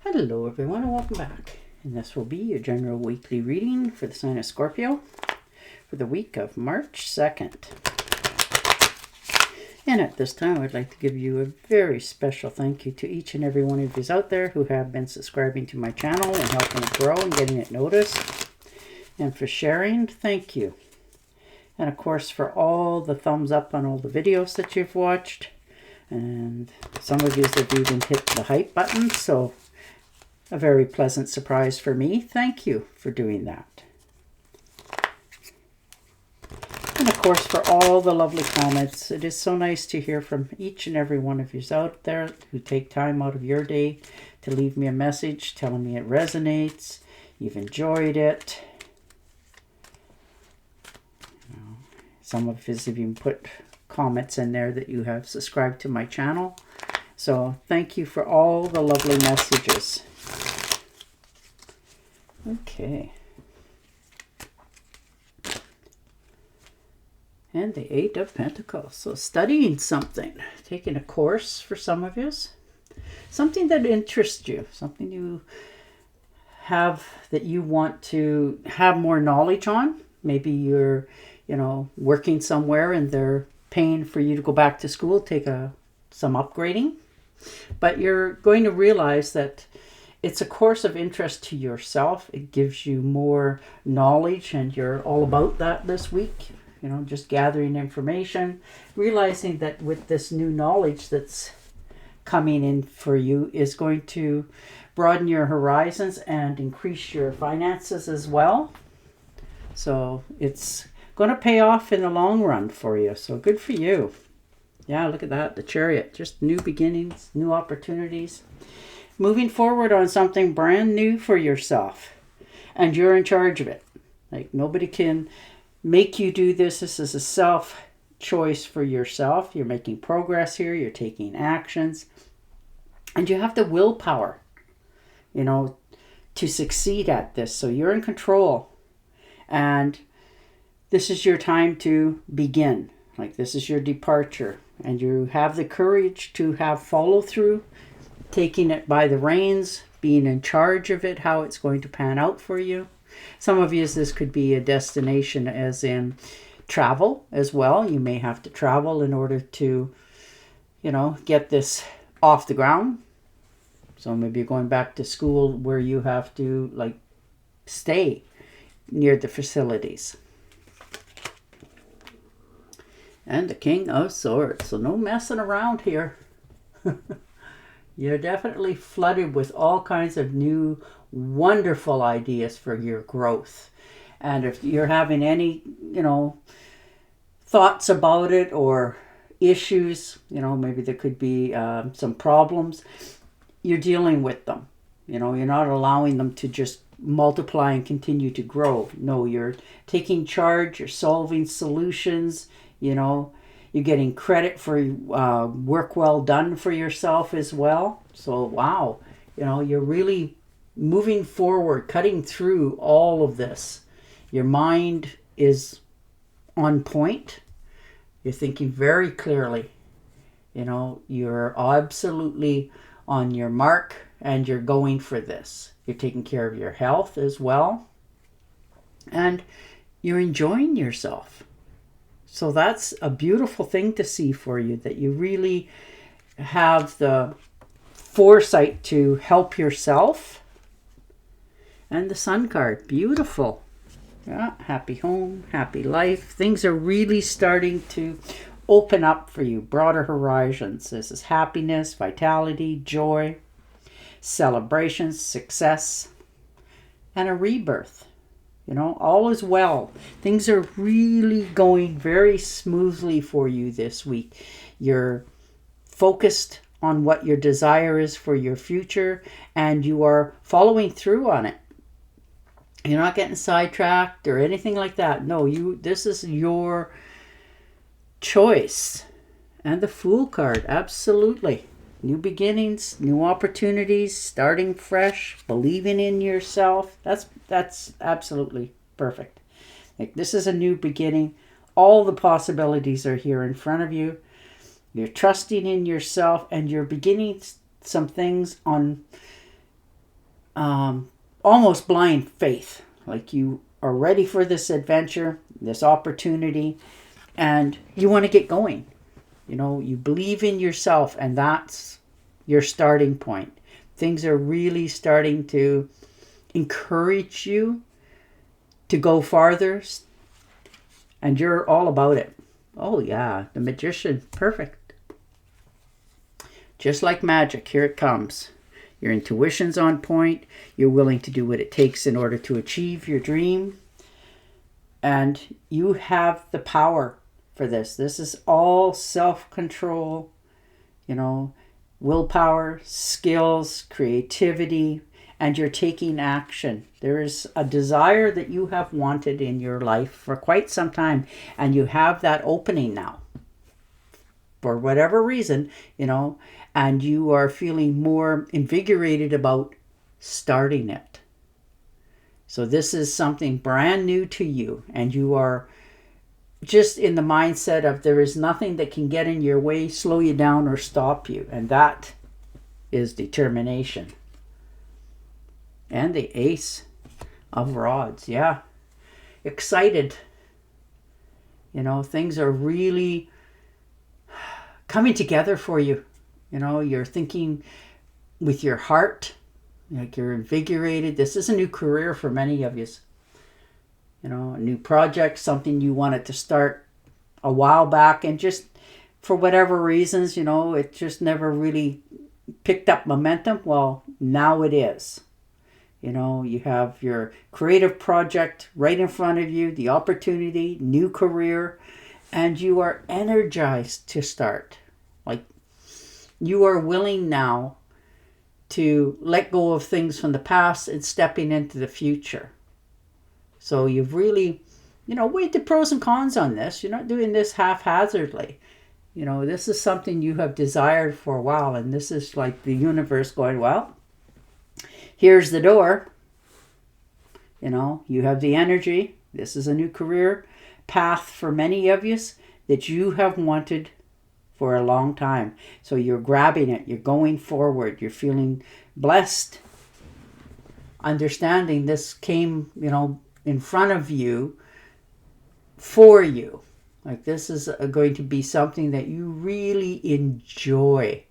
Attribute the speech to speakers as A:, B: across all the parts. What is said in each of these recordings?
A: Hello everyone and welcome back. And this will be your general weekly reading for the sign of Scorpio for the week of March 2nd. And at this time I'd like to give you a very special thank you to each and every one of you out there who have been subscribing to my channel and helping it grow and getting it noticed. And for sharing, thank you. And of course for all the thumbs up on all the videos that you've watched. And some of you have even hit the hype button, so a very pleasant surprise for me. Thank you for doing that. And of course for all the lovely comments. It is so nice to hear from each and every one of you out there who take time out of your day to leave me a message telling me it resonates, you've enjoyed it. Some of you have even put comments in there that you have subscribed to my channel. So thank you for all the lovely messages. Okay. And the Eight of Pentacles. So studying something, taking a course for some of you. Something that interests you, something you have that you want to have more knowledge on. Maybe you're, working somewhere and they're paying for you to go back to school, take some upgrading. But you're going to realize that it's a course of interest to yourself. It gives you more knowledge and you're all about that this week. Just gathering information, realizing that with this new knowledge that's coming in for you is going to broaden your horizons and increase your finances as well. So it's going to pay off in the long run for you. So good for you. Yeah, look at that. The Chariot. Just new beginnings, new opportunities. Moving forward on something brand new for yourself. And you're in charge of it. Like nobody can make you do this. This is a self-choice for yourself. You're making progress here. You're taking actions. And you have the willpower, to succeed at this. So you're in control. And this is your time to begin. Like this is your departure. And you have the courage to have follow through, taking it by the reins, being in charge of it, how it's going to pan out for you. Some of you, this could be a destination as in travel as well. You may have to travel in order to, get this off the ground. So maybe you're going back to school where you have to stay near the facilities. And the King of Swords. So no messing around here. You're definitely flooded with all kinds of new, wonderful ideas for your growth. And if you're having any, thoughts about it or issues, maybe there could be some problems, you're dealing with them. You're not allowing them to just multiply and continue to grow. No, you're taking charge, you're solving solutions, you're getting credit for work well done for yourself as well. So, wow, you're really moving forward, cutting through all of this. Your mind is on point. You're thinking very clearly. You're absolutely on your mark and you're going for this. You're taking care of your health as well. And you're enjoying yourself. So that's a beautiful thing to see for you, that you really have the foresight to help yourself. And the Sun card, beautiful. Yeah, happy home, happy life. Things are really starting to open up for you, broader horizons. This is happiness, vitality, joy, celebrations, success, and a rebirth. All is well. Things are really going very smoothly for you this week. You're focused on what your desire is for your future, and you are following through on it. You're not getting sidetracked or anything like that. No, this is your choice. And the Fool card, absolutely. New beginnings, new opportunities, starting fresh, believing in yourself. That's absolutely perfect. This is a new beginning. All the possibilities are here in front of you. You're trusting in yourself and you're beginning some things on almost blind faith. Like you are ready for this adventure, this opportunity, and you want to get going. You believe in yourself, and that's your starting point. Things are really starting to encourage you to go farther, and you're all about it. Oh, yeah, the magician. Perfect. Just like magic, here it comes. Your intuition's on point. You're willing to do what it takes in order to achieve your dream. And you have the power for this. This is all self-control, willpower, skills, creativity, and you're taking action. There is a desire that you have wanted in your life for quite some time, and you have that opening now. For whatever reason, and you are feeling more invigorated about starting it. So this is something brand new to you, and you are just in the mindset of there is nothing that can get in your way, slow you down, or stop you. And that is determination. And the Ace of Rods. Yeah. Excited. Things are really coming together for you. You're thinking with your heart, like you're invigorated. This is a new career for many of you. A new project, something you wanted to start a while back, and just for whatever reasons, it just never really picked up momentum. Well, now it is. You have your creative project right in front of you, the opportunity, new career, and you are energized to start. Like you are willing now to let go of things from the past and stepping into the future. So you've really, weighed the pros and cons on this. You're not doing this haphazardly. This is something you have desired for a while, and this is like the universe going, well, here's the door. You have the energy. This is a new career path for many of you that you have wanted for a long time. So you're grabbing it. You're going forward. You're feeling blessed. Understanding this came, in front of you for you. Like this is going to be something that you really enjoy.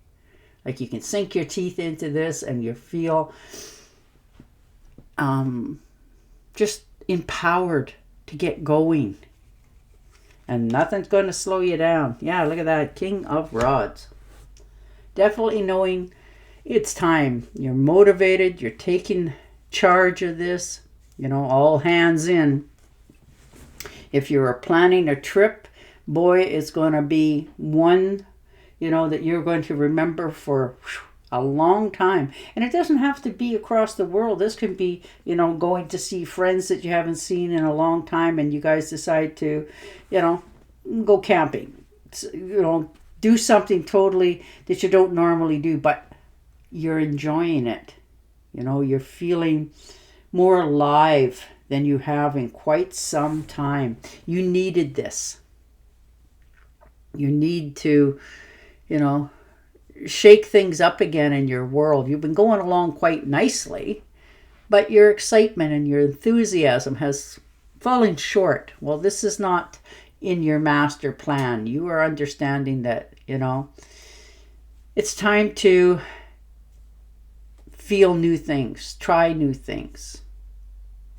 A: Like you can sink your teeth into this and you feel just empowered to get going. And nothing's going to slow you down. Yeah, look at that. King of Rods. Definitely knowing it's time. You're motivated. You're taking charge of this. All hands in. If you're planning a trip, boy, it's going to be one, that you're going to remember for a long time. And it doesn't have to be across the world. This can be, going to see friends that you haven't seen in a long time, and you guys decide to, go camping. Do something totally that you don't normally do, but you're enjoying it. You're feeling more alive than you have in quite some time. You needed this. You need to, shake things up again in your world. You've been going along quite nicely, but your excitement and your enthusiasm has fallen short. Well, this is not in your master plan. You are understanding that, it's time to feel new things, try new things.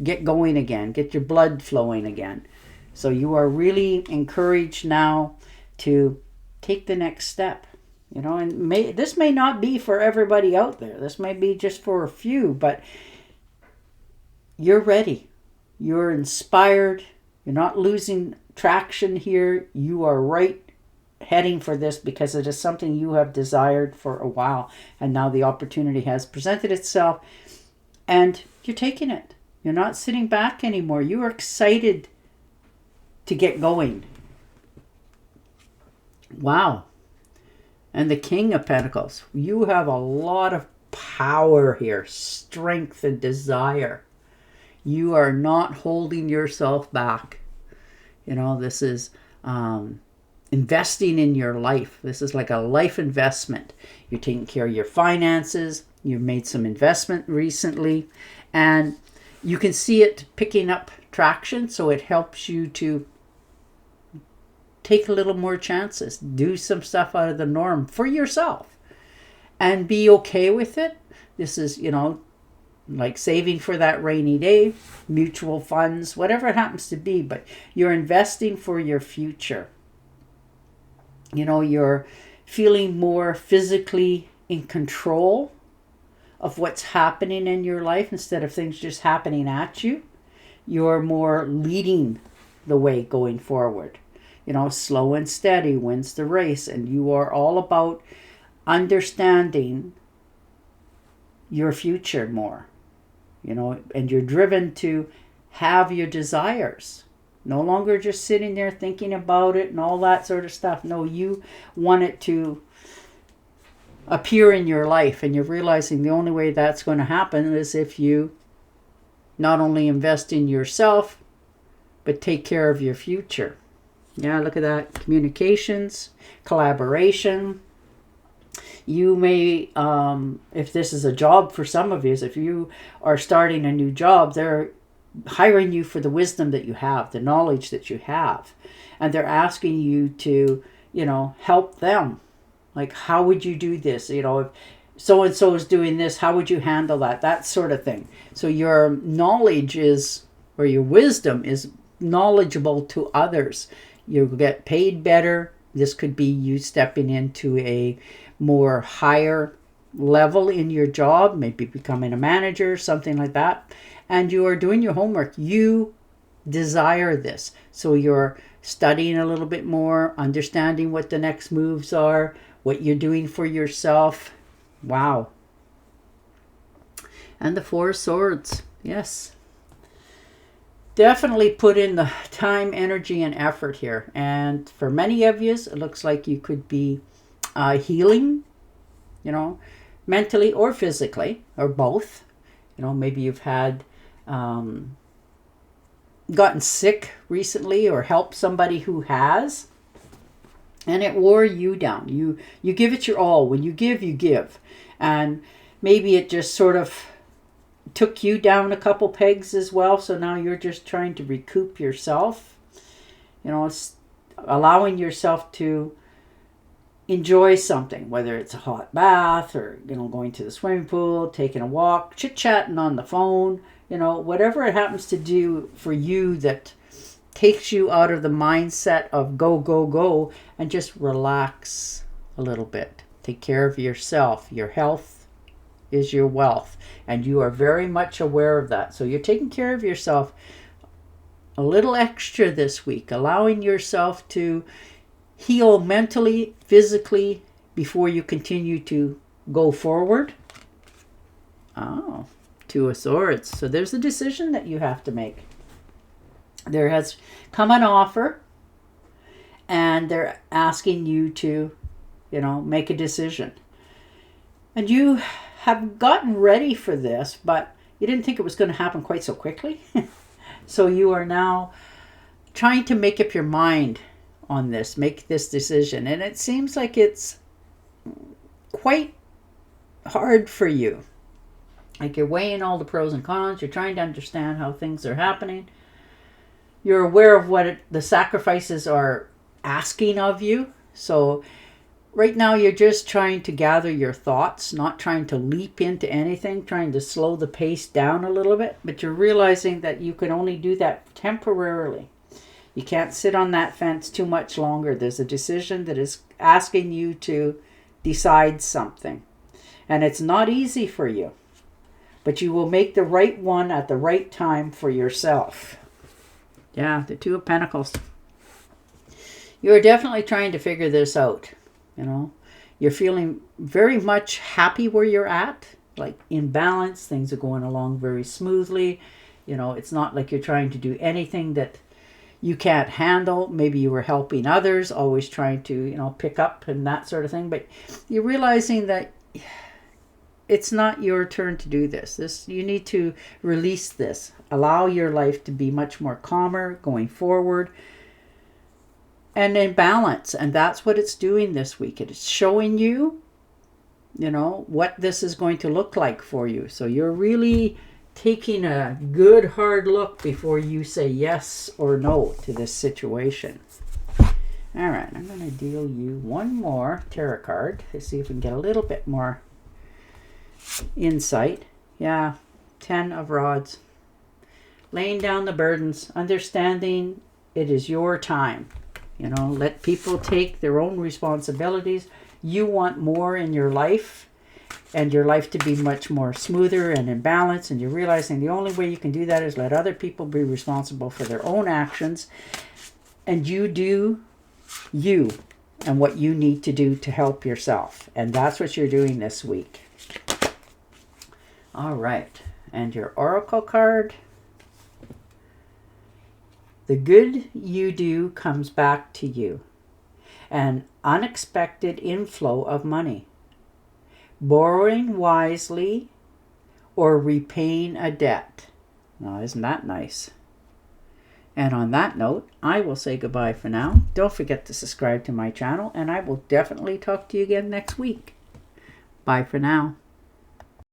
A: Get going again, get your blood flowing again. So you are really encouraged now to take the next step. And this may not be for everybody out there. This may be just for a few, but you're ready. You're inspired. You're not losing traction here. You are right heading for this because it is something you have desired for a while. And now the opportunity has presented itself and you're taking it. You're not sitting back anymore. You are excited to get going. Wow. And the King of Pentacles. You have a lot of power here, strength and desire. You are not holding yourself back. This is investing in your life. This is like a life investment. You're taking care of your finances. You've made some investment recently, and you can see it picking up traction, so it helps you to take a little more chances, do some stuff out of the norm for yourself, and be okay with it. This is, like saving for that rainy day, mutual funds, whatever it happens to be, but you're investing for your future. You're feeling more physically in control of what's happening in your life instead of things just happening at you. You're more leading the way going forward. Slow and steady wins the race, and you are all about understanding your future more, and you're driven to have your desires. No longer just sitting there thinking about it and all that sort of stuff. No, you want it to appear in your life, and you're realizing the only way that's going to happen is if you not only invest in yourself, but take care of your future. Yeah, look at that. Communications, collaboration. You may, if this is a job for some of you, if you are starting a new job, they're hiring you for the wisdom that you have, the knowledge that you have. And they're asking you to, help them. Like, how would you do this? If so-and-so is doing this, how would you handle that? That sort of thing. So your knowledge or your wisdom is knowledgeable to others. You get paid better. This could be you stepping into a more higher level in your job, maybe becoming a manager, something like that. And you are doing your homework. You desire this. So you're studying a little bit more, understanding what the next moves are, what you're doing for yourself. Wow. And the Four of Swords. Yes. Definitely put in the time, energy, and effort here. And for many of you, it looks like you could be healing, mentally or physically, or both. Maybe you've had gotten sick recently or helped somebody who has, and it wore you down. You give it your all. When you give. And maybe it just sort of took you down a couple pegs as well. So now you're just trying to recoup yourself. It's allowing yourself to enjoy something, whether it's a hot bath or, going to the swimming pool, taking a walk, chit-chatting on the phone, whatever it happens to do for you that takes you out of the mindset of go, go, go, and just relax a little bit. Take care of yourself. Your health is your wealth, and you are very much aware of that. So you're taking care of yourself a little extra this week, allowing yourself to heal mentally, physically, before you continue to go forward. Oh, Two of Swords. So there's a decision that you have to make. There has come an offer, and they're asking you to, make a decision. And you have gotten ready for this, but you didn't think it was going to happen quite so quickly. So you are now trying to make up your mind on this, make this decision. And it seems like it's quite hard for you. Like you're weighing all the pros and cons. You're trying to understand how things are happening. You're aware of what the sacrifices are asking of you. So right now you're just trying to gather your thoughts, not trying to leap into anything, trying to slow the pace down a little bit. But you're realizing that you can only do that temporarily. You can't sit on that fence too much longer. There's a decision that is asking you to decide something. And it's not easy for you. But you will make the right one at the right time for yourself. Yeah, the Two of Pentacles. You're definitely trying to figure this out. You're feeling very much happy where you're at, like in balance. Things are going along very smoothly. It's not like you're trying to do anything that you can't handle. Maybe you were helping others, always trying to, pick up and that sort of thing. But you're realizing that it's not your turn to do this. You need to release this. Allow your life to be much more calmer going forward and in balance. And that's what it's doing this week. It is showing you you know, what this is going to look like for you. So you're really taking a good hard look before you say yes or no to this situation. All right, I'm going to deal you one more tarot card to see if we can get a little bit more insight. Yeah, 10 of Rods. Laying down the burdens, understanding it is your time. You know, let people take their own responsibilities. You want more in your life, and your life to be much more smoother and in balance, and you're realizing the only way you can do that is let other people be responsible for their own actions, and you do you and what you need to do to help yourself. And that's what you're doing this week. All right, and your oracle card. The good you do comes back to you. An unexpected inflow of money. Borrowing wisely or repaying a debt. Now, isn't that nice? And on that note, I will say goodbye for now. Don't forget to subscribe to my channel, and I will definitely talk to you again next week. Bye for now.